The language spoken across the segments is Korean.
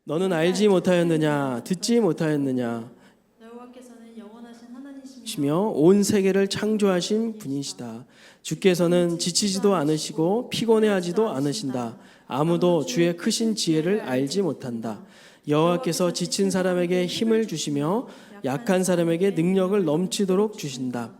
너는 알지 못하였느냐 듣지 못하였느냐 여호와께서는 영원하신 하나님이시며 시며 온 세계를 창조하신 분이시다. 주께서는 지치지도 않으시고 피곤해하지도 않으신다. 아무도 주의 크신 지혜를 알지 못한다. 여호와께서 지친 사람에게 힘을 주시며 약한 사람에게 능력을 넘치도록 주신다.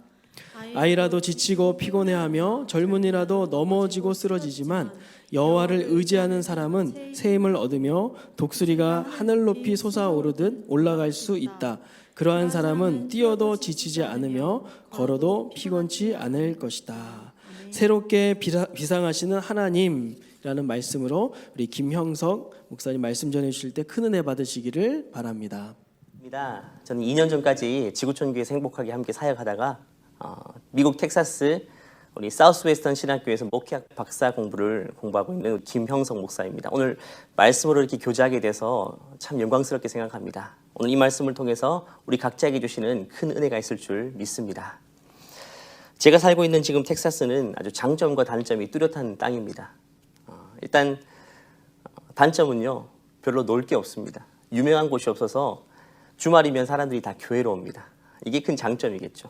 아이라도 지치고 피곤해하며 젊은이라도 넘어지고 쓰러지지만 여호와를 의지하는 사람은 새 힘을 얻으며 독수리가 하늘 높이 솟아오르듯 올라갈 수 있다. 그러한 사람은 뛰어도 지치지 않으며 걸어도 피곤치 않을 것이다. 새롭게 비상하시는 하나님이라는 말씀으로 우리 김형석 목사님 말씀 전해주실 때 큰 은혜 받으시기를 바랍니다. 저는 2년 전까지 지구촌교회에서 행복하게 함께 사역하다가 미국 텍사스 우리 사우스웨스턴 신학교에서 목회학 박사 공부를 공부하고 있는 김형석 목사입니다. 오늘 말씀으로 이렇게 교제하게 돼서 참 영광스럽게 생각합니다. 오늘 이 말씀을 통해서 우리 각자에게 주시는 큰 은혜가 있을 줄 믿습니다. 제가 살고 있는 지금 텍사스는 아주 장점과 단점이 뚜렷한 땅입니다. 일단 단점은요, 별로 놀 게 없습니다. 유명한 곳이 없어서 주말이면 사람들이 다 교회로 옵니다. 이게 큰 장점이겠죠.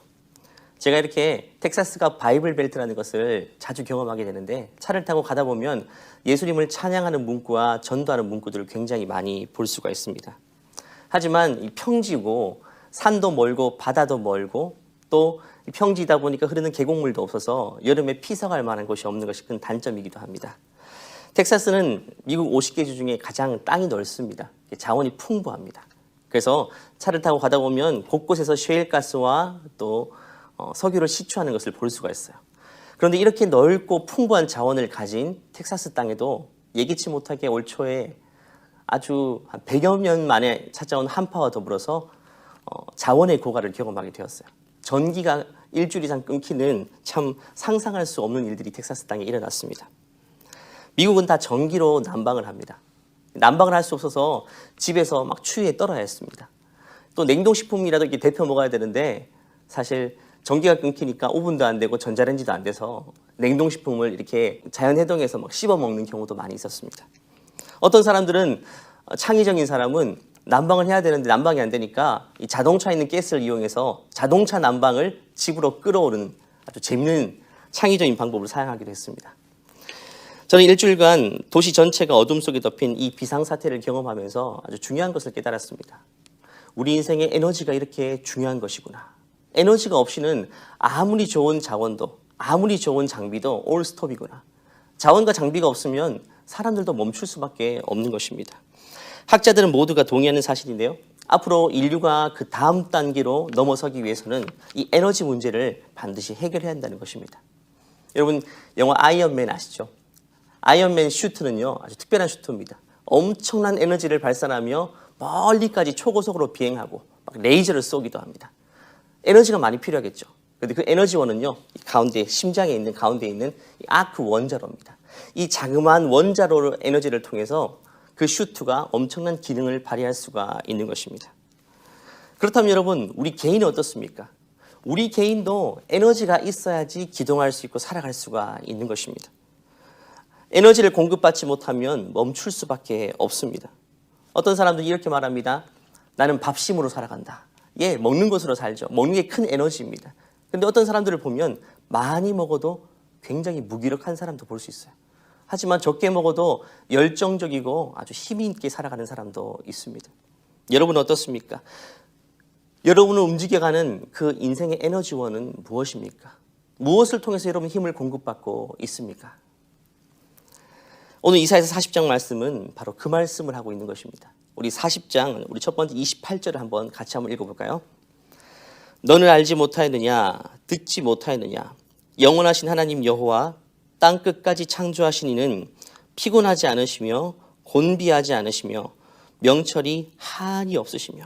제가 이렇게 텍사스가 바이블 벨트라는 것을 자주 경험하게 되는데 차를 타고 가다 보면 예수님을 찬양하는 문구와 전도하는 문구들을 굉장히 많이 볼 수가 있습니다. 하지만 이 평지고 산도 멀고 바다도 멀고 또 평지이다 보니까 흐르는 계곡물도 없어서 여름에 피서갈 만한 곳이 없는 것이 큰 단점이기도 합니다. 텍사스는 미국 50개 주 중에 가장 땅이 넓습니다. 자원이 풍부합니다. 그래서 차를 타고 가다 보면 곳곳에서 셰일가스와 또 석유를 시추하는 것을 볼 수가 있어요. 그런데 이렇게 넓고 풍부한 자원을 가진 텍사스 땅에도 예기치 못하게 올 초에 아주 한 100여 년 만에 찾아온 한파와 더불어서 자원의 고갈을 경험하게 되었어요. 전기가 일주일 이상 끊기는 참 상상할 수 없는 일들이 텍사스 땅에 일어났습니다. 미국은 다 전기로 난방을 합니다. 난방을 할 수 없어서 집에서 막 추위에 떨어야 했습니다. 또 냉동식품이라도 이렇게 데펴 먹어야 되는데 사실 전기가 끊기니까 오븐도 안 되고 전자레인지도 안 돼서 냉동식품을 이렇게 자연해동해서 막 씹어 먹는 경우도 많이 있었습니다. 어떤 사람들은 창의적인 사람은 난방을 해야 되는데 난방이 안 되니까 이 자동차에 있는 가스를 이용해서 자동차 난방을 집으로 끌어오는 아주 재밌는 창의적인 방법을 사용하기도 했습니다. 저는 일주일간 도시 전체가 어둠 속에 덮인 이 비상사태를 경험하면서 아주 중요한 것을 깨달았습니다. 우리 인생에 에너지가 이렇게 중요한 것이구나. 에너지가 없이는 아무리 좋은 자원도 아무리 좋은 장비도 올 스톱이구나. 자원과 장비가 없으면 사람들도 멈출 수밖에 없는 것입니다. 학자들은 모두가 동의하는 사실인데요. 앞으로 인류가 그 다음 단계로 넘어서기 위해서는 이 에너지 문제를 반드시 해결해야 한다는 것입니다. 여러분 영화 아이언맨 아시죠? 아이언맨 슈트는요 아주 특별한 슈트입니다. 엄청난 에너지를 발산하며 멀리까지 초고속으로 비행하고 막 레이저를 쏘기도 합니다. 에너지가 많이 필요하겠죠. 그런데 그 에너지원은요 가운데 심장에 있는 가운데 있는 이 아크 원자로입니다. 이 자그마한 원자로 에너지를 통해서 그 슈트가 엄청난 기능을 발휘할 수가 있는 것입니다. 그렇다면 여러분 우리 개인은 어떻습니까? 우리 개인도 에너지가 있어야지 기동할 수 있고 살아갈 수가 있는 것입니다. 에너지를 공급받지 못하면 멈출 수밖에 없습니다. 어떤 사람들이 이렇게 말합니다. 나는 밥심으로 살아간다. 예, 먹는 것으로 살죠. 먹는 게 큰 에너지입니다. 그런데 어떤 사람들을 보면 많이 먹어도 굉장히 무기력한 사람도 볼 수 있어요. 하지만 적게 먹어도 열정적이고 아주 힘이 있게 살아가는 사람도 있습니다. 여러분은 어떻습니까? 여러분을 움직여가는 그 인생의 에너지원은 무엇입니까? 무엇을 통해서 여러분 힘을 공급받고 있습니까? 오늘 이사야서 40장 말씀은 바로 그 말씀을 하고 있는 것입니다. 우리 40장 우리 첫 번째 28절을 한번 같이 한번 읽어볼까요? 너는 알지 못하였느냐 듣지 못하였느냐 영원하신 하나님 여호와 땅 끝까지 창조하신 이는 피곤하지 않으시며 곤비하지 않으시며 명철이 한이 없으시며.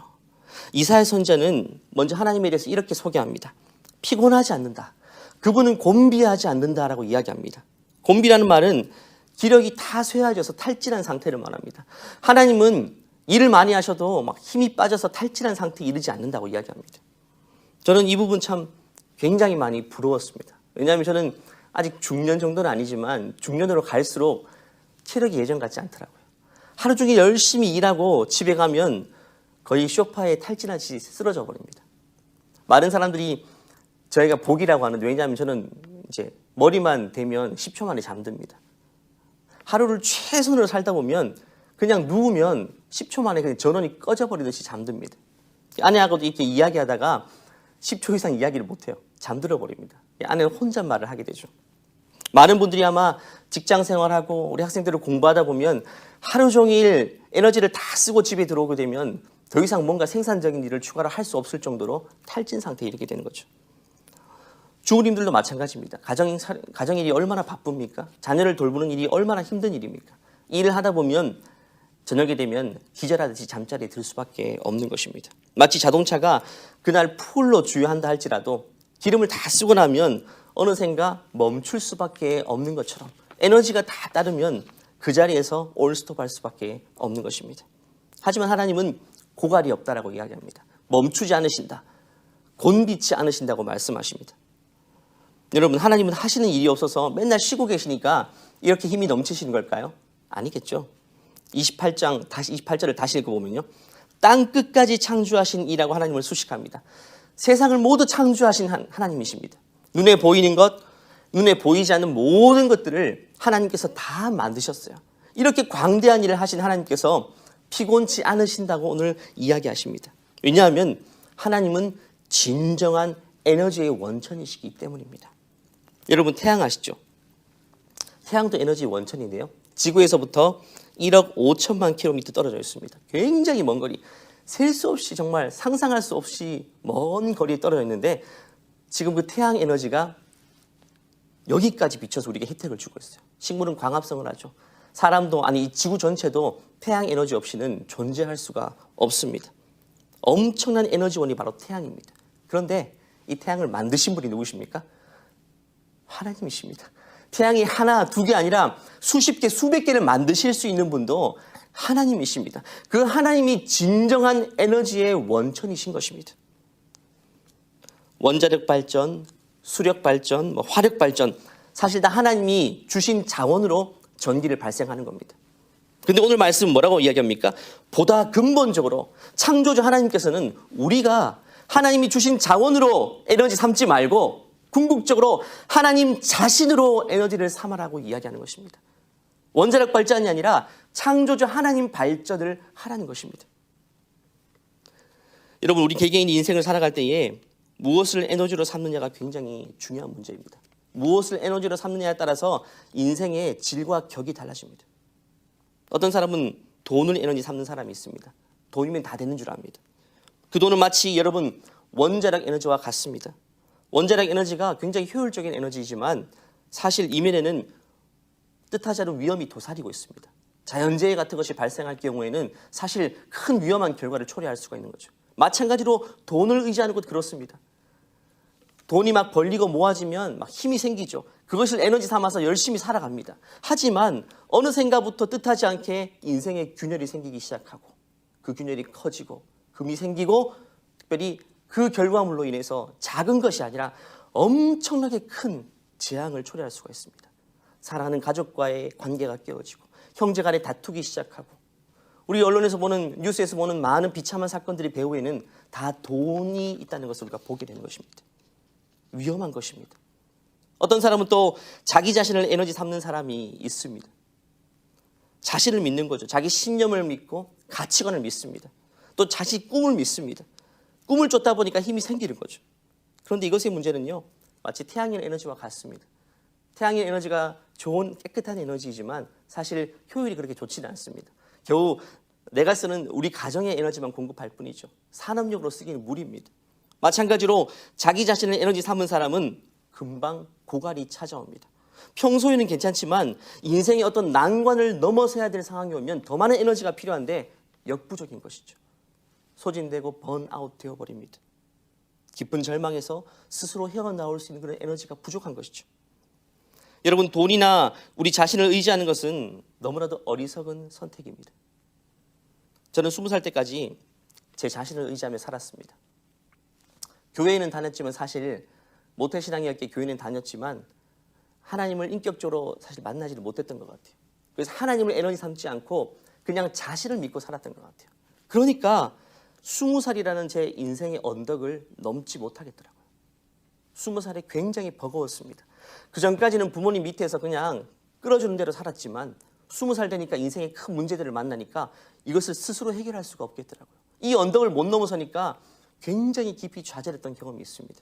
이사야 선지자는 먼저 하나님에 대해서 이렇게 소개합니다. 피곤하지 않는다. 그분은 곤비하지 않는다라고 이야기합니다. 곤비라는 말은 기력이 다 쇠해져서 탈진한 상태를 말합니다. 하나님은 일을 많이 하셔도 막 힘이 빠져서 탈진한 상태에 이르지 않는다고 이야기합니다. 저는 이 부분 참 굉장히 많이 부러웠습니다. 왜냐하면 저는 아직 중년 정도는 아니지만 중년으로 갈수록 체력이 예전 같지 않더라고요. 하루 종일 열심히 일하고 집에 가면 거의 소파에 탈진하듯이 쓰러져 버립니다. 많은 사람들이 저희가 복이라고 하는데, 왜냐하면 저는 이제 머리만 대면 10초 만에 잠듭니다. 하루를 최선으로 살다 보면 그냥 누우면 10초 만에 그냥 전원이 꺼져버리듯이 잠듭니다. 아내하고도 이렇게 이야기하다가 10초 이상 이야기를 못해요. 잠들어 버립니다. 아내는 혼잣말을 하게 되죠. 많은 분들이 아마 직장 생활하고 우리 학생들을 공부하다 보면 하루 종일 에너지를 다 쓰고 집에 들어오게 되면 더 이상 뭔가 생산적인 일을 추가로 할 수 없을 정도로 탈진 상태에 이르게 되는 거죠. 주부님들도 마찬가지입니다. 가정일이 얼마나 바쁩니까? 자녀를 돌보는 일이 얼마나 힘든 일입니까? 일을 하다 보면 저녁에 되면 기절하듯이 잠자리에 들 수밖에 없는 것입니다. 마치 자동차가 그날 풀로 주유한다 할지라도 기름을 다 쓰고 나면 어느샌가 멈출 수밖에 없는 것처럼 에너지가 다 따르면 그 자리에서 올스톱할 수밖에 없는 것입니다. 하지만 하나님은 고갈이 없다라고 이야기합니다. 멈추지 않으신다. 곤비치 않으신다고 말씀하십니다. 여러분, 하나님은 하시는 일이 없어서 맨날 쉬고 계시니까 이렇게 힘이 넘치시는 걸까요? 아니겠죠. 28절을 다시 읽어보면요. 땅 끝까지 창조하신 이라고 하나님을 수식합니다. 세상을 모두 창조하신 하나님이십니다. 눈에 보이는 것, 눈에 보이지 않는 모든 것들을 하나님께서 다 만드셨어요. 이렇게 광대한 일을 하신 하나님께서 피곤치 않으신다고 오늘 이야기하십니다. 왜냐하면 하나님은 진정한 에너지의 원천이시기 때문입니다. 여러분, 태양 아시죠? 태양도 에너지의 원천인데요. 지구에서부터 1억 5천만 킬로미터 떨어져 있습니다. 굉장히 먼 거리, 셀 수 없이 정말 상상할 수 없이 먼 거리에 떨어져 있는데 지금 그 태양 에너지가 여기까지 비춰서 우리에게 혜택을 주고 있어요. 식물은 광합성을 하죠. 사람도, 아니 이 지구 전체도 태양 에너지 없이는 존재할 수가 없습니다. 엄청난 에너지원이 바로 태양입니다. 그런데 이 태양을 만드신 분이 누구십니까? 하나님이십니다. 태양이 하나, 두 개 아니라 수십 개, 수백 개를 만드실 수 있는 분도 하나님이십니다. 그 하나님이 진정한 에너지의 원천이신 것입니다. 원자력 발전, 수력 발전, 화력 발전, 사실 다 하나님이 주신 자원으로 전기를 발생하는 겁니다. 근데 오늘 말씀은 뭐라고 이야기합니까? 보다 근본적으로 창조주 하나님께서는 우리가 하나님이 주신 자원으로 에너지 삼지 말고 궁극적으로 하나님 자신으로 에너지를 삼아라고 이야기하는 것입니다. 원자력 발전이 아니라 창조주 하나님 발전을 하라는 것입니다. 여러분, 우리 개개인이 인생을 살아갈 때에 무엇을 에너지로 삼느냐가 굉장히 중요한 문제입니다. 무엇을 에너지로 삼느냐에 따라서 인생의 질과 격이 달라집니다. 어떤 사람은 돈을 에너지 삼는 사람이 있습니다. 돈이면 다 되는 줄 압니다. 그 돈은 마치 여러분 원자력 에너지와 같습니다. 원자력 에너지가 굉장히 효율적인 에너지이지만 사실 이면에는 뜻하지 않은 위험이 도사리고 있습니다. 자연재해 같은 것이 발생할 경우에는 사실 큰 위험한 결과를 초래할 수가 있는 거죠. 마찬가지로 돈을 의지하는 것도 그렇습니다. 돈이 막 벌리고 모아지면 막 힘이 생기죠. 그것을 에너지 삼아서 열심히 살아갑니다. 하지만 어느샌가부터 뜻하지 않게 인생에 균열이 생기기 시작하고 그 균열이 커지고 금이 생기고 특별히 그 결과물로 인해서 작은 것이 아니라 엄청나게 큰 재앙을 초래할 수가 있습니다. 사랑하는 가족과의 관계가 깨어지고 형제 간에 다투기 시작하고 우리 언론에서 보는 뉴스에서 보는 많은 비참한 사건들의 배후에는 다 돈이 있다는 것을 우리가 보게 되는 것입니다. 위험한 것입니다. 어떤 사람은 또 자기 자신을 에너지 삼는 사람이 있습니다. 자신을 믿는 거죠. 자기 신념을 믿고 가치관을 믿습니다. 또 자기 꿈을 믿습니다. 꿈을 쫓다 보니까 힘이 생기는 거죠. 그런데 이것의 문제는요, 마치 태양의 에너지와 같습니다. 태양의 에너지가 좋은 깨끗한 에너지이지만 사실 효율이 그렇게 좋지는 않습니다. 겨우 내가 쓰는 우리 가정의 에너지만 공급할 뿐이죠. 산업용으로 쓰기는 무리입니다. 마찬가지로 자기 자신을 에너지 삼은 사람은 금방 고갈이 찾아옵니다. 평소에는 괜찮지만 인생의 어떤 난관을 넘어서야 될 상황이 오면 더 많은 에너지가 필요한데 역부족인 것이죠. 소진되고 번아웃 되어버립니다. 깊은 절망에서 스스로 헤어나올 수 있는 그런 에너지가 부족한 것이죠. 여러분, 돈이나 우리 자신을 의지하는 것은 너무나도 어리석은 선택입니다. 저는 20살 때까지 제 자신을 의지하며 살았습니다. 교회에는 다녔지만 사실 모태신앙이었기에 교회는 다녔지만 하나님을 인격적으로 사실 만나지를 못했던 것 같아요. 그래서 하나님을 에너지 삼지 않고 그냥 자신을 믿고 살았던 것 같아요. 그러니까 20살이라는 제 인생의 언덕을 넘지 못하겠더라고요. 20살에 굉장히 버거웠습니다. 그 전까지는 부모님 밑에서 그냥 끌어주는 대로 살았지만 20살 되니까 인생의 큰 문제들을 만나니까 이것을 스스로 해결할 수가 없겠더라고요. 이 언덕을 못 넘어서니까 굉장히 깊이 좌절했던 경험이 있습니다.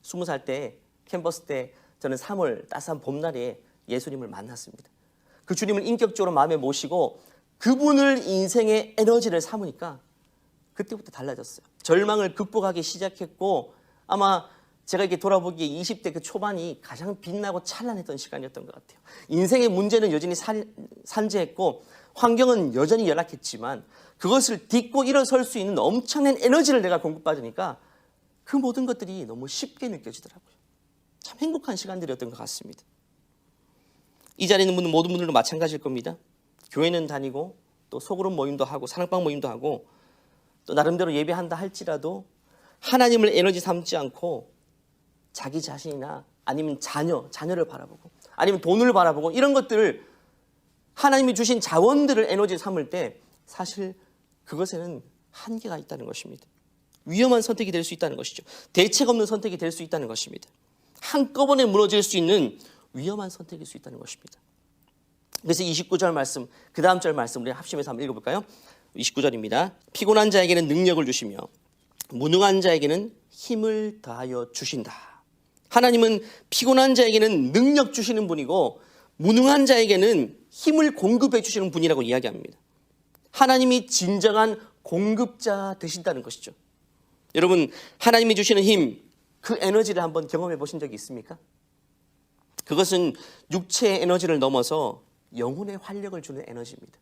20살 때 캠퍼스 때 저는 3월 따스한 봄날에 예수님을 만났습니다. 그 주님을 인격적으로 마음에 모시고 그분을 인생의 에너지를 삼으니까 그때부터 달라졌어요. 절망을 극복하기 시작했고 아마 제가 이렇게 돌아보기에 20대 그 초반이 가장 빛나고 찬란했던 시간이었던 것 같아요. 인생의 문제는 여전히 산재했고 환경은 여전히 열악했지만 그것을 딛고 일어설 수 있는 엄청난 에너지를 내가 공급받으니까 그 모든 것들이 너무 쉽게 느껴지더라고요. 참 행복한 시간들이었던 것 같습니다. 이 자리에 있는 분은 모든 분들도 마찬가지일 겁니다. 교회는 다니고 또 소그룹 모임도 하고 사랑방 모임도 하고 또 나름대로 예배한다 할지라도 하나님을 에너지 삼지 않고 자기 자신이나 아니면 자녀를 바라보고 아니면 돈을 바라보고 이런 것들을 하나님이 주신 자원들을 에너지 삼을 때 사실 그것에는 한계가 있다는 것입니다. 위험한 선택이 될 수 있다는 것이죠. 대책 없는 선택이 될 수 있다는 것입니다. 한꺼번에 무너질 수 있는 위험한 선택일 수 있다는 것입니다. 그래서 29절 말씀, 그 다음 절 말씀 우리 합심해서 한번 읽어볼까요? 29절입니다. 피곤한 자에게는 능력을 주시며 무능한 자에게는 힘을 다하여 주신다. 하나님은 피곤한 자에게는 능력 주시는 분이고 무능한 자에게는 힘을 공급해 주시는 분이라고 이야기합니다. 하나님이 진정한 공급자 되신다는 것이죠. 여러분, 하나님이 주시는 힘, 그 에너지를 한번 경험해 보신 적이 있습니까? 그것은 육체의 에너지를 넘어서 영혼의 활력을 주는 에너지입니다.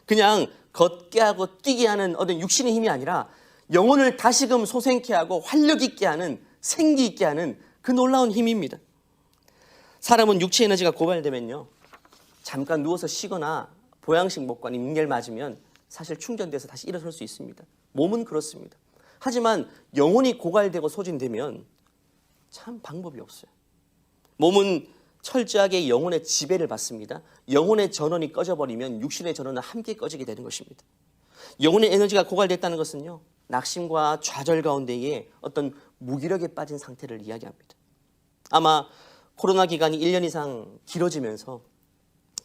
그냥 걷게 하고 뛰게 하는 어떤 육신의 힘이 아니라 영혼을 다시금 소생케 하고 활력 있게 하는, 생기 있게 하는 그 놀라운 힘입니다. 사람은 육체 에너지가 고갈되면요, 잠깐 누워서 쉬거나 보양식 먹고 아니면 링겔 맞으면 사실 충전돼서 다시 일어설 수 있습니다. 몸은 그렇습니다. 하지만 영혼이 고갈되고 소진되면 참 방법이 없어요. 몸은 철저하게 영혼의 지배를 받습니다. 영혼의 전원이 꺼져버리면 육신의 전원은 함께 꺼지게 되는 것입니다. 영혼의 에너지가 고갈됐다는 것은요, 낙심과 좌절 가운데에 어떤 무기력에 빠진 상태를 이야기합니다. 아마 코로나 기간이 1년 이상 길어지면서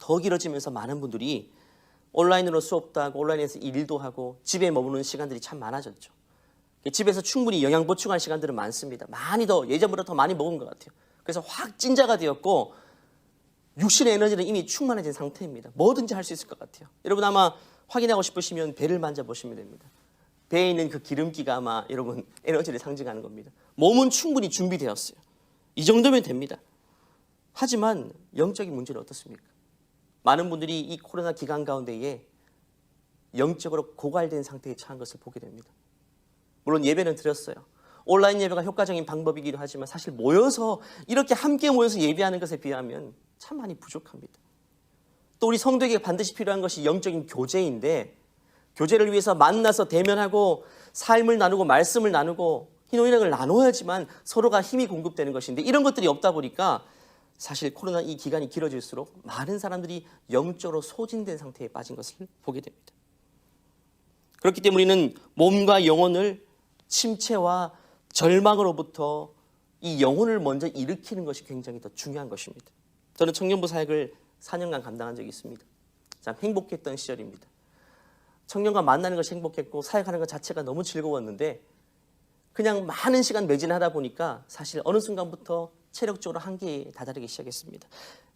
더 길어지면서 많은 분들이 온라인으로 수업도 하고 온라인에서 일도 하고 집에 머무는 시간들이 참 많아졌죠. 집에서 충분히 영양 보충할 시간들은 많습니다. 많이 더 예전보다 더 많이 먹은 것 같아요. 그래서 확 찐자가 되었고 육신의 에너지는 이미 충만해진 상태입니다. 뭐든지 할 수 있을 것 같아요. 여러분 아마 확인하고 싶으시면 배를 만져보시면 됩니다. 배에 있는 그 기름기가 아마 여러분 에너지를 상징하는 겁니다. 몸은 충분히 준비되었어요. 이 정도면 됩니다. 하지만 영적인 문제는 어떻습니까? 많은 분들이 이 코로나 기간 가운데에 영적으로 고갈된 상태에 처한 것을 보게 됩니다. 물론 예배는 드렸어요. 온라인 예배가 효과적인 방법이기도 하지만 사실 모여서 이렇게 함께 모여서 예배하는 것에 비하면 참 많이 부족합니다. 또 우리 성도에게 반드시 필요한 것이 영적인 교제인데 교제를 위해서 만나서 대면하고 삶을 나누고 말씀을 나누고 희노애락을 나눠야지만 서로가 힘이 공급되는 것인데 이런 것들이 없다 보니까 사실 코로나 이 기간이 길어질수록 많은 사람들이 영적으로 소진된 상태에 빠진 것을 보게 됩니다. 그렇기 때문에 우리는 몸과 영혼을 침체와 절망으로부터 이 영혼을 먼저 일으키는 것이 굉장히 더 중요한 것입니다. 저는 청년부 사역을 4년간 감당한 적이 있습니다. 참 행복했던 시절입니다. 청년과 만나는 것이 행복했고 사역하는 것 자체가 너무 즐거웠는데 그냥 많은 시간 매진하다 보니까 사실 어느 순간부터 체력적으로 한계에 다다르기 시작했습니다.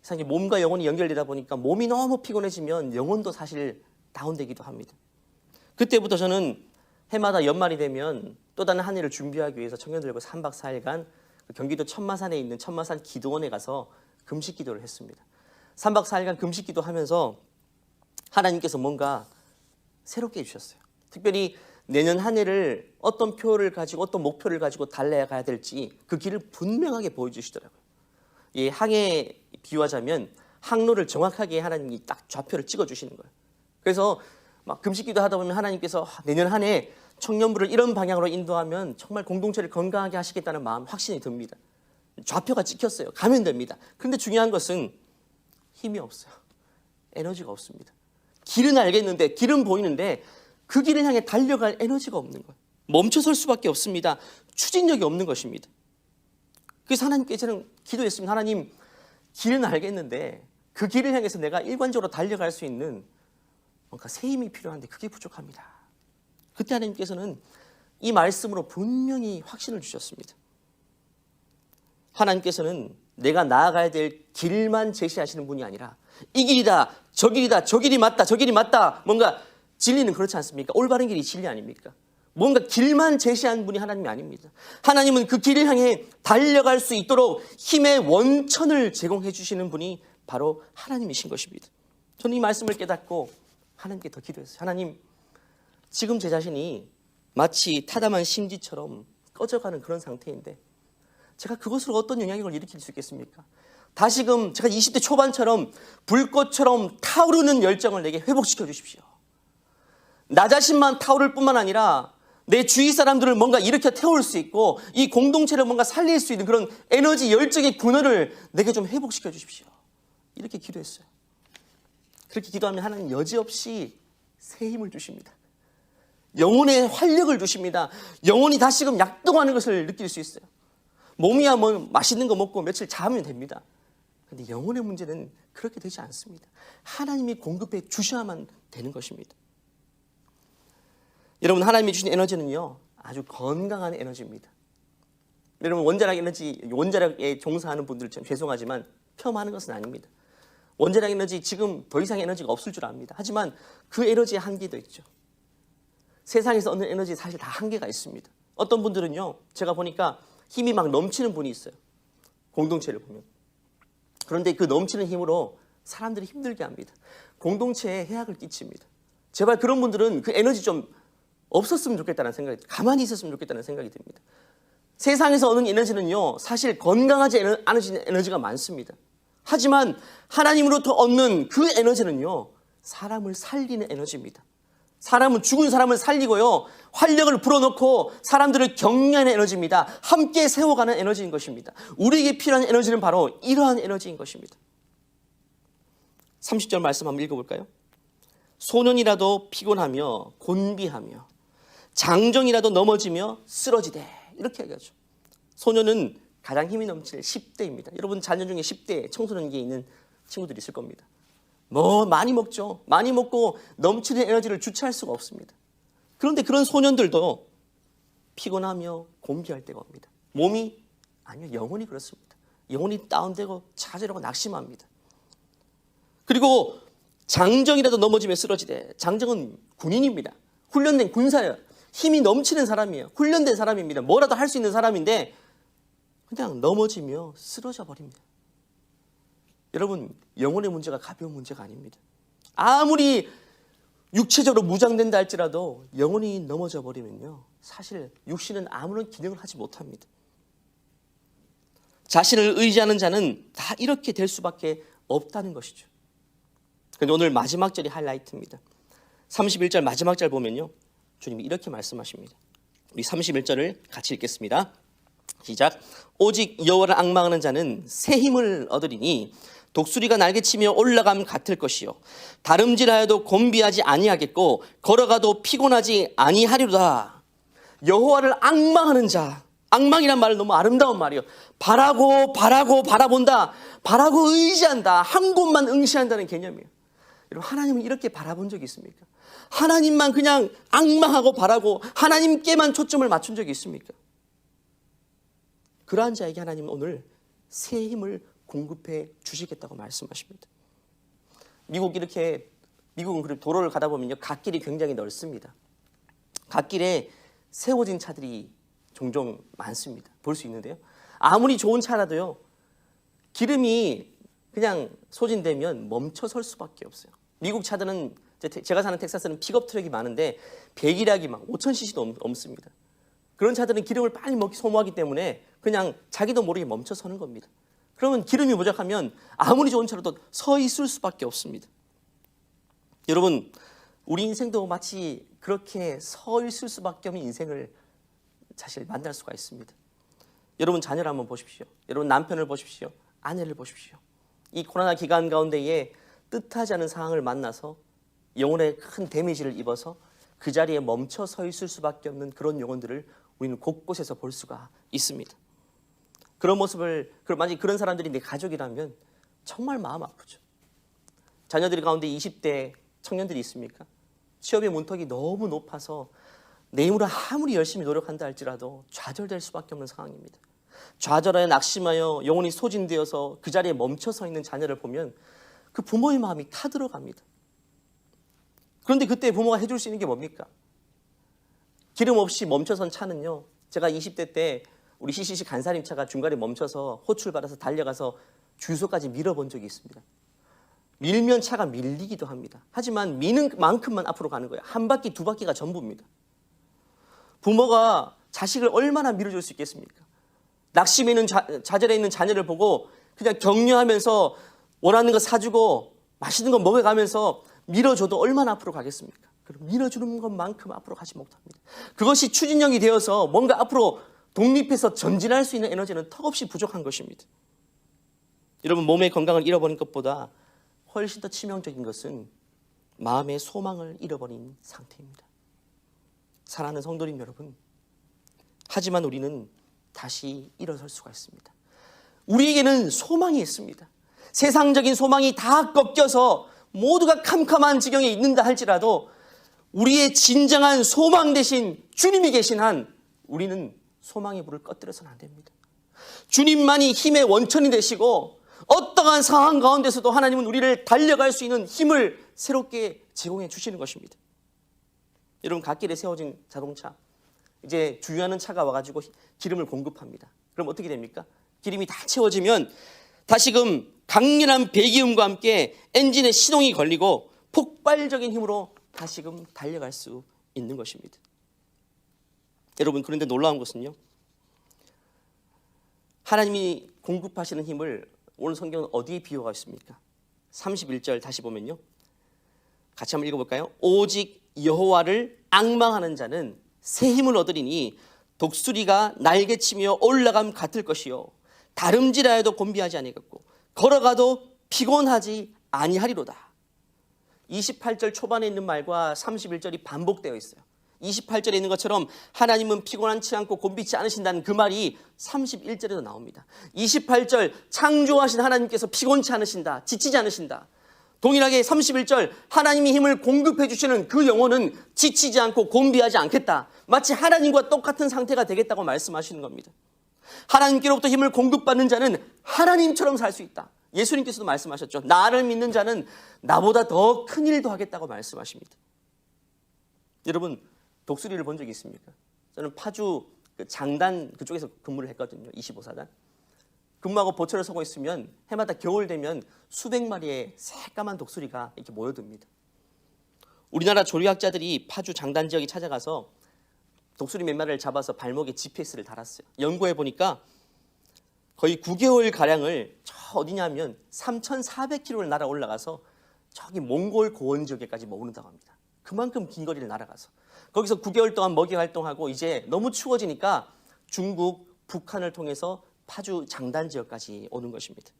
사실 몸과 영혼이 연결되다 보니까 몸이 너무 피곤해지면 영혼도 사실 다운되기도 합니다. 그때부터 저는 해마다 연말이 되면 또 다른 한 해를 준비하기 위해서 청년들과 3박 4일간 경기도 천마산에 있는 천마산 기도원에 가서 금식 기도를 했습니다. 3박 4일간 금식 기도하면서 하나님께서 뭔가 새롭게 해주셨어요. 특별히 내년 한 해를 어떤 표를 가지고 어떤 목표를 가지고 달려가야 될지 그 길을 분명하게 보여주시더라고요. 이 항해 비유하자면 항로를 정확하게 하나님이 딱 좌표를 찍어주시는 거예요. 그래서 막 금식기도 하다 보면 하나님께서 내년 한 해 청년부를 이런 방향으로 인도하면 정말 공동체를 건강하게 하시겠다는 마음 확신이 듭니다. 좌표가 찍혔어요. 가면 됩니다. 그런데 중요한 것은 힘이 없어요. 에너지가 없습니다. 길은 알겠는데, 길은 보이는데 그 길을 향해 달려갈 에너지가 없는 거예요. 멈춰설 수밖에 없습니다. 추진력이 없는 것입니다. 그래서 하나님께 저는 기도했습니다. 하나님, 길은 알겠는데 그 길을 향해서 내가 일관적으로 달려갈 수 있는 뭔가 새 힘이 필요한데 그게 부족합니다. 그때 하나님께서는 이 말씀으로 분명히 확신을 주셨습니다. 하나님께서는 내가 나아가야 될 길만 제시하시는 분이 아니라 이 길이다, 저 길이다, 저 길이 맞다, 저 길이 맞다. 뭔가 진리는 그렇지 않습니까? 올바른 길이 진리 아닙니까? 뭔가 길만 제시한 분이 하나님이 아닙니다. 하나님은 그 길을 향해 달려갈 수 있도록 힘의 원천을 제공해 주시는 분이 바로 하나님이신 것입니다. 저는 이 말씀을 깨닫고 하나님께 더 기도했어요. 하나님, 지금 제 자신이 마치 타담한 심지처럼 꺼져가는 그런 상태인데 제가 그것으로 어떤 영향력을 일으킬 수 있겠습니까? 다시금 제가 20대 초반처럼 불꽃처럼 타오르는 열정을 내게 회복시켜 주십시오. 나 자신만 타오를 뿐만 아니라 내 주위 사람들을 뭔가 일으켜 태울 수 있고 이 공동체를 뭔가 살릴 수 있는 그런 에너지, 열정의 군원을 내게 좀 회복시켜 주십시오. 이렇게 기도했어요. 그렇게 기도하면 하나님 여지없이 새 힘을 주십니다. 영혼의 활력을 주십니다. 영혼이 다시금 약동하는 것을 느낄 수 있어요. 몸이야 뭐 맛있는 거 먹고 며칠 자면 됩니다. 그런데 영혼의 문제는 그렇게 되지 않습니다. 하나님이 공급해 주셔야만 되는 것입니다. 여러분, 하나님이 주신 에너지는요, 아주 건강한 에너지입니다. 여러분, 원자력에 종사하는 분들 참 죄송하지만 폄하하는 것은 아닙니다. 원자력 에너지 지금 더 이상 에너지가 없을 줄 압니다. 하지만 그 에너지의 한계도 있죠. 세상에서 얻는 에너지 사실 다 한계가 있습니다. 어떤 분들은요, 제가 보니까 힘이 막 넘치는 분이 있어요. 공동체를 보면. 그런데 그 넘치는 힘으로 사람들이 힘들게 합니다. 공동체에 해악을 끼칩니다. 제발 그런 분들은 그 에너지 좀 없었으면 좋겠다는 생각이, 가만히 있었으면 좋겠다는 생각이 듭니다. 세상에서 얻는 에너지는요, 사실 건강하지 않으신 에너지가 많습니다. 하지만 하나님으로부터 얻는 그 에너지는요, 사람을 살리는 에너지입니다. 죽은 사람을 살리고요, 활력을 불어넣고 사람들을 격려하는 에너지입니다. 함께 세워가는 에너지인 것입니다. 우리에게 필요한 에너지는 바로 이러한 에너지인 것입니다. 30절 말씀 한번 읽어볼까요? 소년이라도 피곤하며 곤비하며 장정이라도 넘어지며 쓰러지되, 이렇게 얘기하죠. 소년은 가장 힘이 넘칠 10대입니다. 여러분 자녀 중에 10대 청소년기에 있는 친구들이 있을 겁니다. 많이 먹죠. 많이 먹고 넘치는 에너지를 주체할 수가 없습니다. 그런데 그런 소년들도 피곤하며 곤비할 때가 옵니다. 몸이, 아니요, 영혼이 그렇습니다. 영혼이 다운되고 좌절하고 낙심합니다. 그리고 장정이라도 넘어지며 쓰러지되, 장정은 군인입니다. 훈련된 군사예요. 힘이 넘치는 사람이에요. 훈련된 사람입니다. 뭐라도 할 수 있는 사람인데 그냥 넘어지며 쓰러져 버립니다. 여러분, 영혼의 문제가 가벼운 문제가 아닙니다. 아무리 육체적으로 무장된다 할지라도 영혼이 넘어져 버리면요, 사실 육신은 아무런 기능을 하지 못합니다. 자신을 의지하는 자는 다 이렇게 될 수밖에 없다는 것이죠. 그런데 오늘 마지막 절이 하이라이트입니다. 31절 마지막 절 보면요, 주님이 이렇게 말씀하십니다. 우리 31절을 같이 읽겠습니다. 시작. 오직 여호와를 앙망하는 자는 새 힘을 얻으리니 독수리가 날개치며 올라감 같을 것이요 다름질하여도 곤비하지 아니하겠고 걸어가도 피곤하지 아니하리로다. 여호와를 앙망하는 자, 앙망이란 말은 너무 아름다운 말이에요. 바라본다, 바라고 의지한다, 한 곳만 응시한다는 개념이에요. 여러분, 하나님은 이렇게 바라본 적이 있습니까? 하나님만 그냥 앙망하고 바라고 하나님께만 초점을 맞춘 적이 있습니까? 그러한 자에게 하나님은 오늘 새 힘을 공급해 주시겠다고 말씀하십니다. 미국은 그리고 도로를 가다 보면요, 갓길이 굉장히 넓습니다. 갓길에 세워진 차들이 종종 많습니다. 볼 수 있는데요, 아무리 좋은 차라도요, 기름이 그냥 소진되면 멈춰 설 수밖에 없어요. 미국 차들은, 제가 사는 텍사스는 픽업 트럭이 많은데 배기량이 막 5,000cc도 넘습니다. 그런 차들은 기름을 빨리 소모하기 때문에 그냥 자기도 모르게 멈춰 서는 겁니다. 그러면 기름이 부족하면 아무리 좋은 차라도 서 있을 수밖에 없습니다. 여러분, 우리 인생도 마치 그렇게 서 있을 수밖에 없는 인생을 사실 만날 수가 있습니다. 여러분 자녀를 한번 보십시오. 여러분 남편을 보십시오. 아내를 보십시오. 이 코로나 기간 가운데에 뜻하지 않은 상황을 만나서 영혼에 큰 데미지를 입어서 그 자리에 멈춰 서 있을 수밖에 없는 그런 영혼들을 우리는 곳곳에서 볼 수가 있습니다. 그런 모습을, 만약에 그런 사람들이 내 가족이라면 정말 마음 아프죠. 자녀들 가운데 20대 청년들이 있습니까? 취업의 문턱이 너무 높아서 내 힘으로 아무리 열심히 노력한다 할지라도 좌절될 수밖에 없는 상황입니다. 좌절하여 낙심하여 영혼이 소진되어서 그 자리에 멈춰 서 있는 자녀를 보면 그 부모의 마음이 타들어갑니다. 그런데 그때 부모가 해줄 수 있는 게 뭡니까? 기름 없이 멈춰선 차는요, 제가 20대 때 우리 CCC 간사림차가 중간에 멈춰서 호출 받아서 달려가서 주유소까지 밀어본 적이 있습니다. 밀면 차가 밀리기도 합니다. 하지만 미는 만큼만 앞으로 가는 거예요. 한 바퀴, 두 바퀴가 전부입니다. 부모가 자식을 얼마나 밀어줄 수 있겠습니까? 낙심해 있는 좌절해 있는 자녀를 보고 그냥 격려하면서 원하는 거 사주고 맛있는 거 먹여가면서 밀어줘도 얼마나 앞으로 가겠습니까? 그럼 밀어주는 것만큼 앞으로 가지 못합니다. 그것이 추진력이 되어서 뭔가 앞으로 독립해서 전진할 수 있는 에너지는 턱없이 부족한 것입니다. 여러분, 몸의 건강을 잃어버린 것보다 훨씬 더 치명적인 것은 마음의 소망을 잃어버린 상태입니다. 사랑하는 성도님 여러분, 하지만 우리는 다시 일어설 수가 있습니다. 우리에게는 소망이 있습니다. 세상적인 소망이 다 꺾여서 모두가 캄캄한 지경에 있는다 할지라도 우리의 진정한 소망 대신 주님이 계신 한 우리는 소망의 불을 꺼뜨려서는 안 됩니다. 주님만이 힘의 원천이 되시고 어떠한 상황 가운데서도 하나님은 우리를 달려갈 수 있는 힘을 새롭게 제공해 주시는 것입니다. 여러분, 갓길에 세워진 자동차, 이제 주유하는 차가 와가지고 기름을 공급합니다. 그럼 어떻게 됩니까? 기름이 다 채워지면 다시금 강렬한 배기음과 함께 엔진에 시동이 걸리고 폭발적인 힘으로 다시금 달려갈 수 있는 것입니다. 여러분, 그런데 놀라운 것은요, 하나님이 공급하시는 힘을 오늘 성경은 어디에 비유가 있습니까? 31절 다시 보면요, 같이 한번 읽어볼까요? 오직 여호와를 앙망하는 자는 새 힘을 얻으리니 독수리가 날개치며 올라감 같을 것이요 다름질하여도 곤비하지 아니하겠고 걸어가도 피곤하지 아니하리로다. 28절 초반에 있는 말과 31절이 반복되어 있어요. 28절에 있는 것처럼 하나님은 피곤하지 않고 곤비치 않으신다는 그 말이 31절에도 나옵니다. 28절 창조하신 하나님께서 피곤치 않으신다, 지치지 않으신다. 동일하게 31절 하나님이 힘을 공급해 주시는 그 영혼은 지치지 않고 곤비하지 않겠다. 마치 하나님과 똑같은 상태가 되겠다고 말씀하시는 겁니다. 하나님께로부터 힘을 공급받는 자는 하나님처럼 살 수 있다. 예수님께서도 말씀하셨죠. 나를 믿는 자는 나보다 더 큰 일도 하겠다고 말씀하십니다. 여러분, 독수리를 본 적이 있습니까? 저는 파주 장단 그쪽에서 근무를 했거든요. 25사단. 근무하고 보초를 서고 있으면 해마다 겨울 되면 수백 마리의 새까만 독수리가 이렇게 모여듭니다. 우리나라 조류학자들이 파주 장단 지역에 찾아가서 독수리 몇 마리를 잡아서 발목에 GPS를 달았어요. 연구해 보니까 거의 9개월 가량을 저 어디냐면 3,400km를 날아 올라가서 저기 몽골 고원 지역에까지 머무른다고 합니다. 그만큼 긴 거리를 날아가서 거기서 9개월 동안 먹이 활동하고 이제 너무 추워지니까 중국, 북한을 통해서 파주 장단 지역까지 오는 것입니다.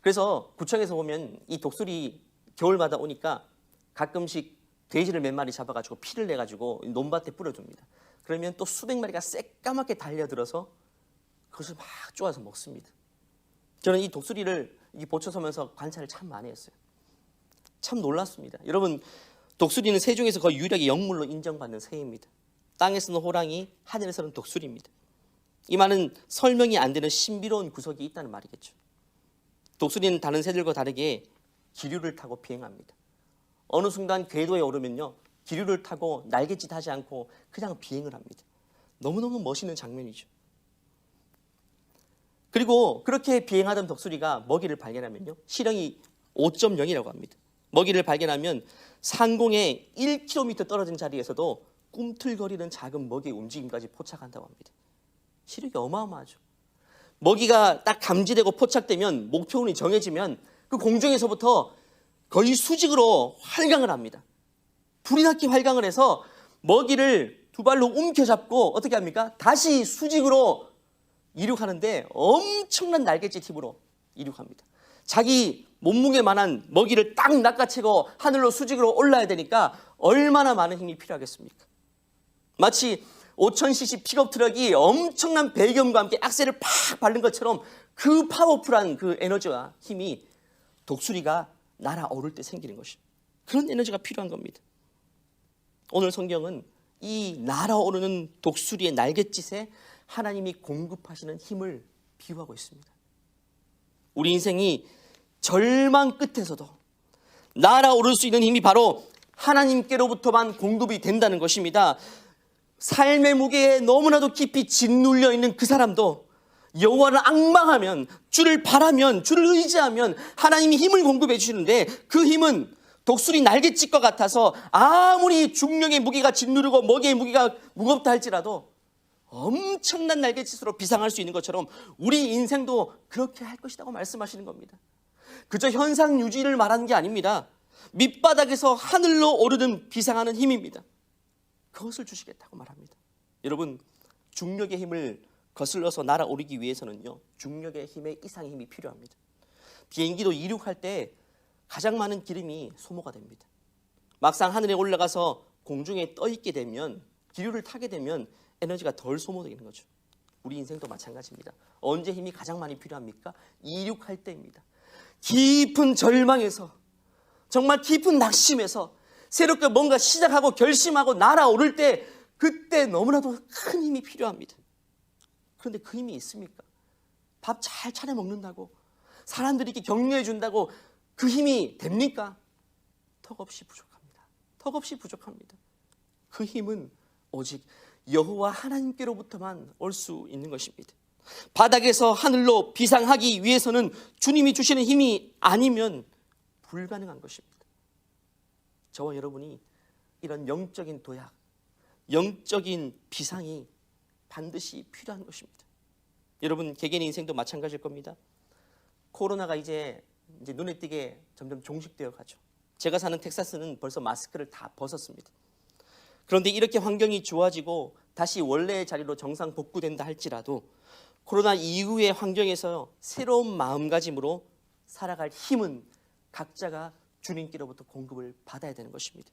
그래서 구청에서 보면 이 독수리 겨울마다 오니까 가끔씩 돼지를 몇 마리 잡아가지고 피를 내가지고 논밭에 뿌려줍니다. 그러면 또 수백 마리가 새까맣게 달려들어서 그것을 막 쪼아서 먹습니다. 저는 이 독수리를 보초서면서 관찰을 참 많이 했어요. 참 놀랐습니다. 여러분, 독수리는 새 중에서 거의 유일하게 영물로 인정받는 새입니다. 땅에서는 호랑이, 하늘에서는 독수리입니다. 이 말은 설명이 안 되는 신비로운 구석이 있다는 말이겠죠. 독수리는 다른 새들과 다르게 기류를 타고 비행합니다. 어느 순간 궤도에 오르면요, 기류를 타고 날갯짓 하지 않고 그냥 비행을 합니다. 너무너무 멋있는 장면이죠. 그리고 그렇게 비행하던 독수리가 먹이를 발견하면요, 시력이 5.0이라고 합니다. 먹이를 발견하면 상공에 1km 떨어진 자리에서도 꿈틀거리는 작은 먹이의 움직임까지 포착한다고 합니다. 시력이 어마어마하죠. 먹이가 딱 감지되고 포착되면 목표운이 정해지면 그 공중에서부터 거의 수직으로 활강을 합니다. 불이 났게 활강을 해서 먹이를 두 발로 움켜잡고 어떻게 합니까? 다시 수직으로 이륙하는데 엄청난 날갯짓 힘으로 이륙합니다. 자기 몸무게만한 먹이를 딱 낚아채고 하늘로 수직으로 올라야 되니까 얼마나 많은 힘이 필요하겠습니까? 마치 5000cc 픽업 트럭이 엄청난 배경과 함께 악셀을 팍 밟는 것처럼 그 파워풀한 그 에너지와 힘이 독수리가 날아오를 때 생기는 것이죠. 그런 에너지가 필요한 겁니다. 오늘 성경은 이 날아오르는 독수리의 날갯짓에 하나님이 공급하시는 힘을 비유하고 있습니다. 우리 인생이 절망 끝에서도 날아오를 수 있는 힘이 바로 하나님께로부터만 공급이 된다는 것입니다. 삶의 무게에 너무나도 깊이 짓눌려 있는 그 사람도 여호와를 앙망하면, 주를 바라면, 주를 의지하면 하나님이 힘을 공급해 주시는데, 그 힘은 독수리 날갯짓과 같아서 아무리 중력의 무게가 짓누르고 먹이의 무게가 무겁다 할지라도 엄청난 날갯짓으로 비상할 수 있는 것처럼 우리 인생도 그렇게 할 것이라고 말씀하시는 겁니다. 그저 현상 유지를 말하는 게 아닙니다. 밑바닥에서 하늘로 오르는 비상하는 힘입니다. 그것을 주시겠다고 말합니다. 여러분, 중력의 힘을 거슬러서 날아오르기 위해서는요, 중력의 힘에 이상의 힘이 필요합니다. 비행기도 이륙할 때 가장 많은 기름이 소모가 됩니다. 막상 하늘에 올라가서 공중에 떠 있게 되면, 기류를 타게 되면 에너지가 덜 소모되는 거죠. 우리 인생도 마찬가지입니다. 언제 힘이 가장 많이 필요합니까? 이륙할 때입니다. 깊은 절망에서, 정말 깊은 낙심에서 새롭게 뭔가 시작하고 결심하고 날아오를 때, 그때 너무나도 큰 힘이 필요합니다. 그런데 그 힘이 있습니까? 밥 잘 차려 먹는다고, 사람들이 이렇게 격려해 준다고 그 힘이 됩니까? 턱없이 부족합니다. 턱없이 부족합니다. 그 힘은 오직 여호와 하나님께로부터만 올 수 있는 것입니다. 바닥에서 하늘로 비상하기 위해서는 주님이 주시는 힘이 아니면 불가능한 것입니다. 저와 여러분이 이런 영적인 도약, 영적인 비상이 반드시 필요한 것입니다. 여러분, 개개인의 인생도 마찬가지일 겁니다. 코로나가 이제 눈에 띄게 점점 종식되어 가죠. 제가 사는 텍사스는 벌써 마스크를 다 벗었습니다. 그런데 이렇게 환경이 좋아지고 다시 원래의 자리로 정상 복구된다 할지라도 코로나 이후의 환경에서 새로운 마음가짐으로 살아갈 힘은 각자가 주님께로부터 공급을 받아야 되는 것입니다.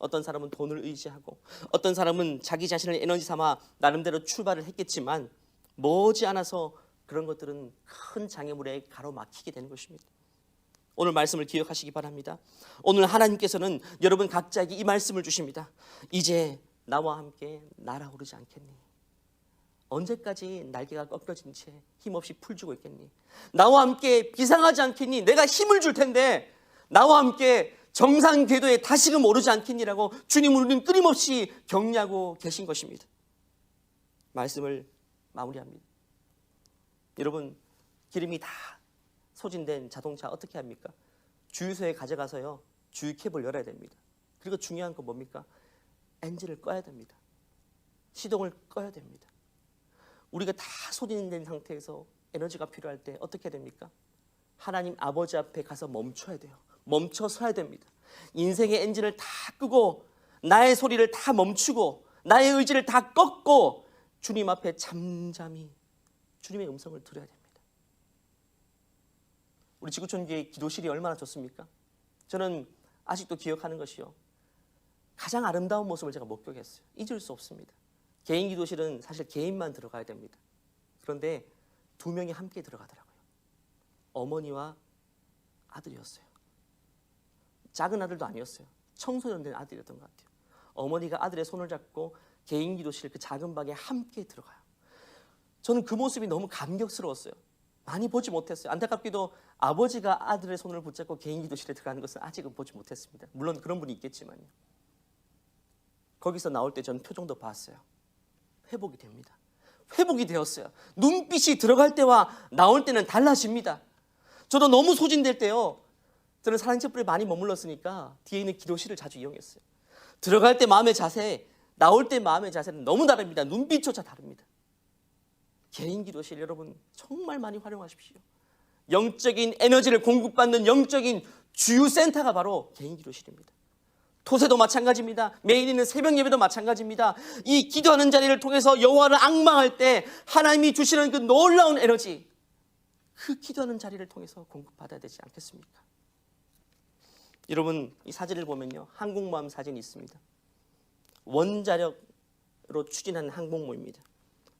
어떤 사람은 돈을 의지하고, 어떤 사람은 자기 자신을 에너지 삼아 나름대로 출발을 했겠지만 머지않아서 그런 것들은 큰 장애물에 가로막히게 되는 것입니다. 오늘 말씀을 기억하시기 바랍니다. 오늘 하나님께서는 여러분 각자에게 이 말씀을 주십니다. 이제 나와 함께 날아오르지 않겠니? 언제까지 날개가 꺾여진 채 힘없이 풀쥐고 있겠니? 나와 함께 비상하지 않겠니? 내가 힘을 줄 텐데 나와 함께 정상 궤도에 다시금 오르지 않겠니라고 주님은 우리는 끊임없이 격려하고 계신 것입니다. 말씀을 마무리합니다. 여러분, 기름이 다 소진된 자동차 어떻게 합니까? 주유소에 가져가서요, 주유캡을 열어야 됩니다. 그리고 중요한 건 뭡니까? 엔진을 꺼야 됩니다. 시동을 꺼야 됩니다. 우리가 다 소진된 상태에서 에너지가 필요할 때 어떻게 됩니까? 하나님 아버지 앞에 가서 멈춰야 돼요. 멈춰 서야 됩니다. 인생의 엔진을 다 끄고 나의 소리를 다 멈추고 나의 의지를 다 꺾고 주님 앞에 잠잠히 주님의 음성을 들어야 됩니다. 우리 지구촌교회 기도실이 얼마나 좋습니까? 저는 아직도 기억하는 것이요, 가장 아름다운 모습을 제가 목격했어요. 잊을 수 없습니다. 개인 기도실은 사실 개인만 들어가야 됩니다. 그런데 2명이 함께 들어가더라고요. 어머니와 아들이었어요. 작은 아들도 아니었어요. 청소년 된 아들이었던 것 같아요. 어머니가 아들의 손을 잡고 개인 기도실 그 작은 방에 함께 들어가요. 저는 그 모습이 너무 감격스러웠어요. 많이 보지 못했어요. 안타깝게도 아버지가 아들의 손을 붙잡고 개인 기도실에 들어가는 것은 아직은 보지 못했습니다. 물론 그런 분이 있겠지만요. 거기서 나올 때 저는 표정도 봤어요. 회복이 됩니다. 회복이 되었어요. 눈빛이 들어갈 때와 나올 때는 달라집니다. 저도 너무 소진될 때요, 저는 사랑제불에 많이 머물렀으니까 뒤에 있는 기도실을 자주 이용했어요. 들어갈 때 마음의 자세, 나올 때 마음의 자세는 너무 다릅니다. 눈빛조차 다릅니다. 개인 기도실 여러분 정말 많이 활용하십시오. 영적인 에너지를 공급받는 영적인 주유센터가 바로 개인 기도실입니다. 토세도 마찬가지입니다. 매일 있는 새벽 예배도 마찬가지입니다. 이 기도하는 자리를 통해서 여호와를 앙망할 때 하나님이 주시는 그 놀라운 에너지, 그 기도하는 자리를 통해서 공급받아야 되지 않겠습니까? 여러분, 이 사진을 보면요, 항공모함 사진이 있습니다. 원자력으로 추진하는 항공모입니다.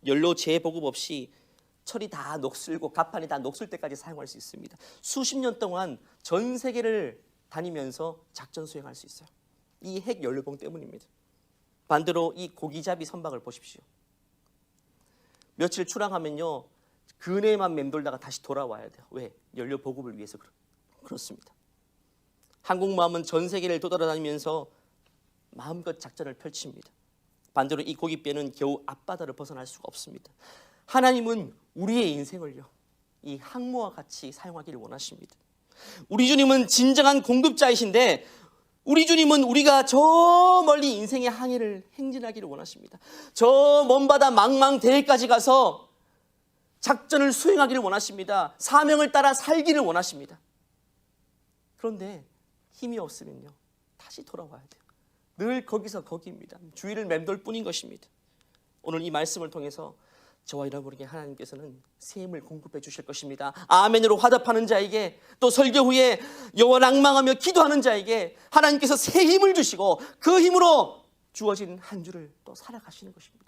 연료 재보급 없이 철이 다 녹슬고 갑판이 다 녹슬 때까지 사용할 수 있습니다. 수십 년 동안 전 세계를 다니면서 작전 수행할 수 있어요. 이 핵 연료봉 때문입니다. 반대로 이 고기잡이 선박을 보십시오. 며칠 출항하면요, 근해만 맴돌다가 다시 돌아와야 돼요. 왜? 연료 보급을 위해서 그렇습니다. 항공모함은 전 세계를 돌아다니면서 마음껏 작전을 펼칩니다. 반대로 이 고깃배는 겨우 앞바다를 벗어날 수가 없습니다. 하나님은 우리의 인생을요, 이 항모와 같이 사용하기를 원하십니다. 우리 주님은 진정한 공급자이신데 우리 주님은 우리가 저 멀리 인생의 항해를 행진하기를 원하십니다. 저 먼 바다 망망대해까지 가서 작전을 수행하기를 원하십니다. 사명을 따라 살기를 원하십니다. 그런데 힘이 없으면요, 다시 돌아와야 돼요. 늘 거기서 거기입니다. 주위를 맴돌 뿐인 것입니다. 오늘 이 말씀을 통해서 저와 여러분에게 하나님께서는 새 힘을 공급해 주실 것입니다. 아멘으로 화답하는 자에게, 또 설교 후에 여호와 낭망하며 기도하는 자에게 하나님께서 새 힘을 주시고 그 힘으로 주어진 한 주를 또 살아가시는 것입니다.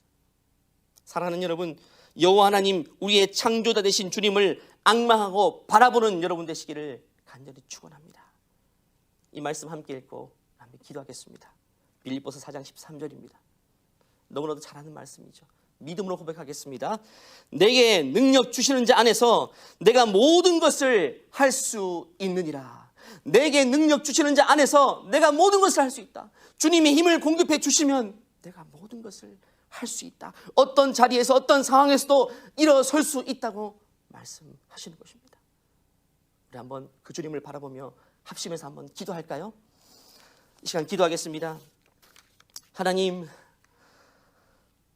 사랑하는 여러분, 여호와 하나님, 우리의 창조자 되신 주님을 앙망하고 바라보는 여러분 되시기를 간절히 축원합니다. 이 말씀 함께 읽고 함께 기도하겠습니다. 빌립보서 4장 13절입니다. 너무나도 잘 아는 말씀이죠. 믿음으로 고백하겠습니다. 내게 능력 주시는 자 안에서 내가 모든 것을 할 수 있느니라. 내게 능력 주시는 자 안에서 내가 모든 것을 할 수 있다. 주님이 힘을 공급해 주시면 내가 모든 것을 할 수 있다. 어떤 자리에서 어떤 상황에서도 일어설 수 있다고 말씀하시는 것입니다. 우리 한번 그 주님을 바라보며 합심해서 한번 기도할까요? 이 시간 기도하겠습니다. 하나님,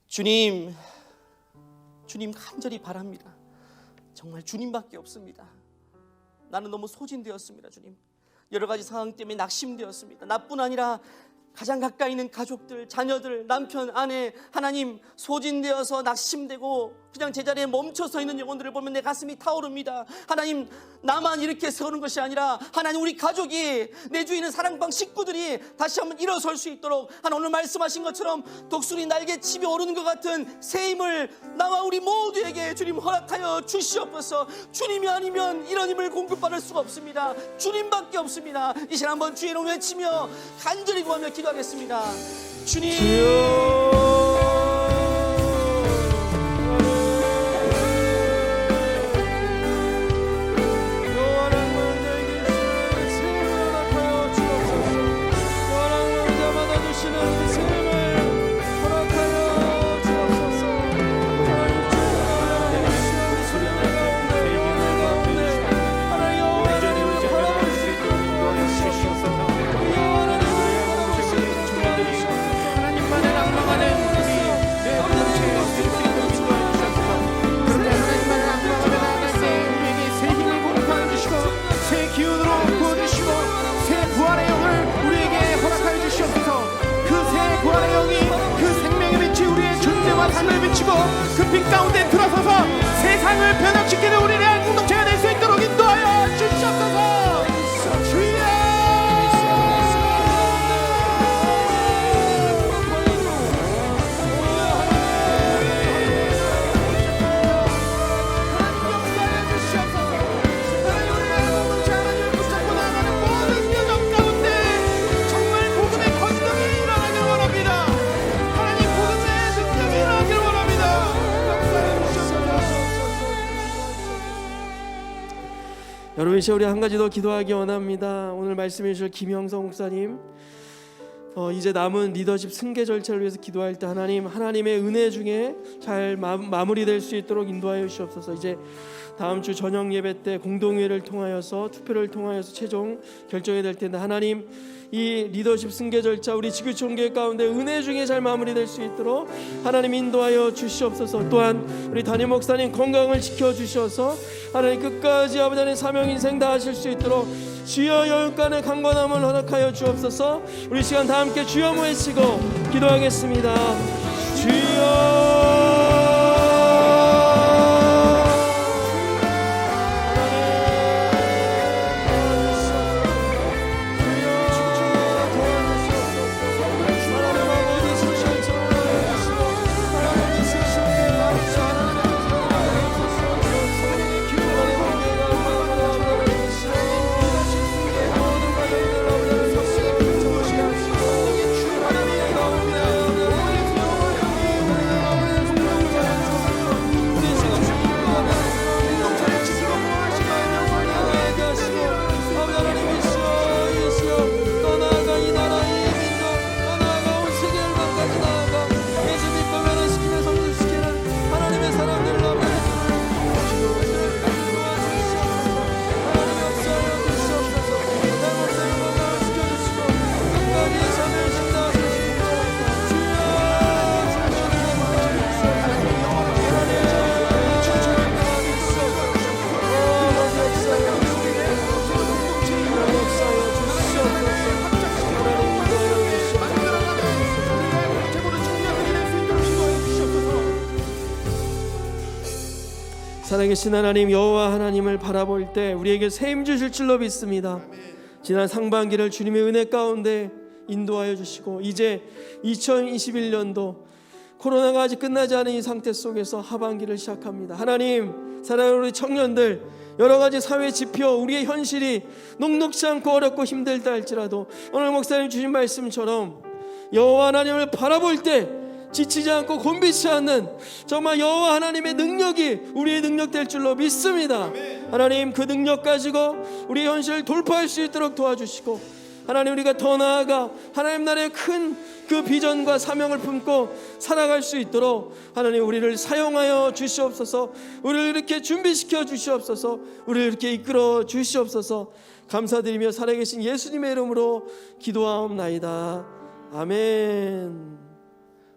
주님 간절히 바랍니다. 정말 주님밖에 없습니다. 나는 너무 소진되었습니다. 주님, 여러 가지 상황 때문에 낙심되었습니다. 나뿐 아니라 가장 가까이 있는 가족들, 자녀들, 남편, 아내, 하나님, 소진되어서 낙심되고 그냥 제자리에 멈춰서 있는 영혼들을 보면 내 가슴이 타오릅니다. 하나님, 나만 이렇게 세우는 것이 아니라 하나님, 우리 가족이, 내 주위에 있는 사랑방 식구들이 다시 한번 일어설 수 있도록 하나님, 오늘 말씀하신 것처럼 독수리 날개 칩이 오르는 것 같은 새 힘을 나와 우리 모두에게 주님 허락하여 주시옵소서. 주님이 아니면 이런 힘을 공급받을 수가 없습니다. 주님밖에 없습니다. 이 시간 한번 주의 이름 외치며 간절히 구하며 기도하겠습니다. 주님, 하늘 비치고 그 빛 가운데 들어서서 세상을 변화시키는 우리 레알 공동체가 될 수 있도록 인도하여 주시옵소서. 주여, 하나님 역사해 주시옵소서. 하나님, 우리 레알 공동체 하나님을 붙잡고 나가는 모든 여정 가운데 정말 복음의 권능이 일어나길 원합니다. 하나님, 복음의 능력이 일어나길 원합니다. 역사해 주시옵소서. 여러분, 이 시간 우리 한 가지 더 기도하기 원합니다. 오늘 말씀해 주실 김형성 목사님, 이제 남은 리더십 승계 절차를 위해서 기도할 때 하나님의 은혜 중에 잘 마무리될 수 있도록 인도하여 주시옵소서. 이제 다음 주 저녁 예배 때 공동회의를 통하여서 투표를 통하여서 최종 결정이 될 텐데, 하나님, 이 리더십 승계 절차 우리 지구촌교회 가운데 은혜 중에 잘 마무리될 수 있도록 하나님 인도하여 주시옵소서. 또한 우리 담임 목사님 건강을 지켜주셔서 하나님 끝까지 아버지 하나님 사명 인생 다 하실 수 있도록 주여 여육간의 강건함을 허락하여 주옵소서. 우리 시간 다 함께 주여 모이시고 기도하겠습니다. 주여, 살아계신 하나님 여호와 하나님을 바라볼 때 우리에게 셈 주실 줄로 믿습니다. 지난 상반기를 주님의 은혜 가운데 인도하여 주시고 이제 2021년도 코로나가 아직 끝나지 않은 이 상태 속에서 하반기를 시작합니다. 하나님, 사랑하는 우리 청년들, 여러 가지 사회 지표, 우리의 현실이 녹록지 않고 어렵고 힘들다 할지라도 오늘 목사님 주신 말씀처럼 여호와 하나님을 바라볼 때 지치지 않고 곤비치 않는 정말 여호와 하나님의 능력이 우리의 능력 될 줄로 믿습니다. 하나님, 그 능력 가지고 우리의 현실을 돌파할 수 있도록 도와주시고, 하나님, 우리가 더 나아가 하나님 나라의 큰 그 비전과 사명을 품고 살아갈 수 있도록 하나님 우리를 사용하여 주시옵소서. 우리를 이렇게 준비시켜 주시옵소서. 우리를 이렇게 이끌어 주시옵소서. 감사드리며 살아계신 예수님의 이름으로 기도하옵나이다. 아멘.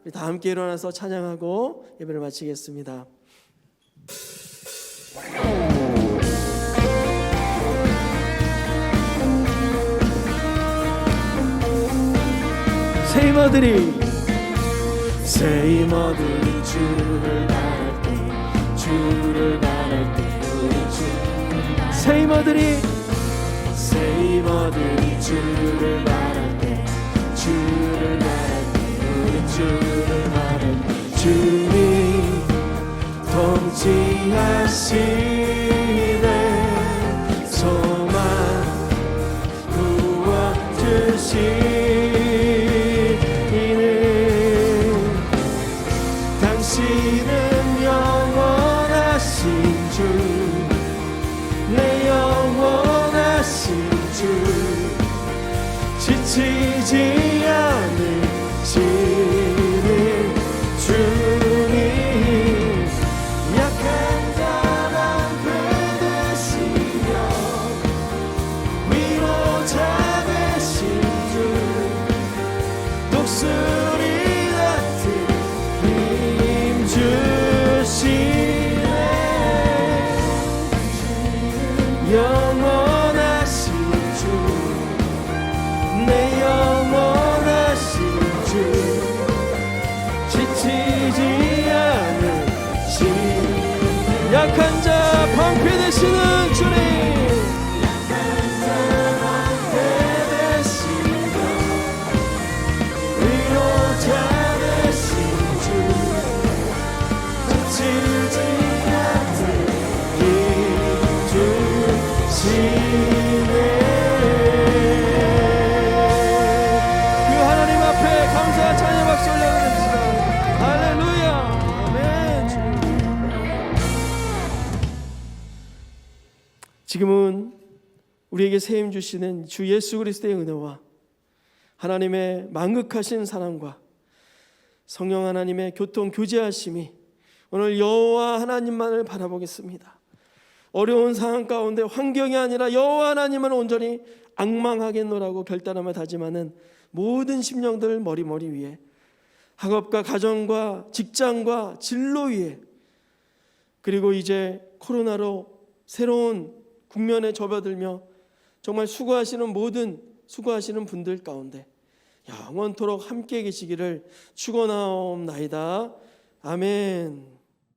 우리 다 함께 일어나서 찬양하고 예배를 마치겠습니다. 새 힘어들이 주를 바랄 때 주를 바랄 때 우리 주 새 힘어들이 주를 바랄 때 주를 바랄 때 우리 주를 바랄 때 주님 통치하시네 소망 구원주시 당신은 영원하신 주, 내 영원하신 주, 지치지 않으시는 주님, 약한 자만 되시며 위로자 되신 주, 독수리 같은 주시네 영원하신 주, 내 영원하신 주, 지치지 않으신 약한 자 방패 되시는 주님, 약한 자 방패 되시며 위로자 되신 주, 지치지 않는 주시네. 그 하나님 앞에 감사와 찬양 박수 올려드립시다. 할렐루야. 아멘. 지금은 우리에게 세임 주시는 주 예수 그리스도의 은혜와 하나님의 만극하신 사랑과 성령 하나님의 교통 교제하심이 오늘 여호와 하나님만을 바라보겠습니다. 어려운 상황 가운데 환경이 아니라 여호와 하나님을 온전히 앙망하겠노라고 결단하며 다짐하는 모든 심령들 머리 위에, 학업과 가정과 직장과 진로 위에, 그리고 이제 코로나로 새로운 국면에 접어들며 정말 수고하시는 분들 가운데 영원토록 함께 계시기를 축원하옵나이다. 아멘.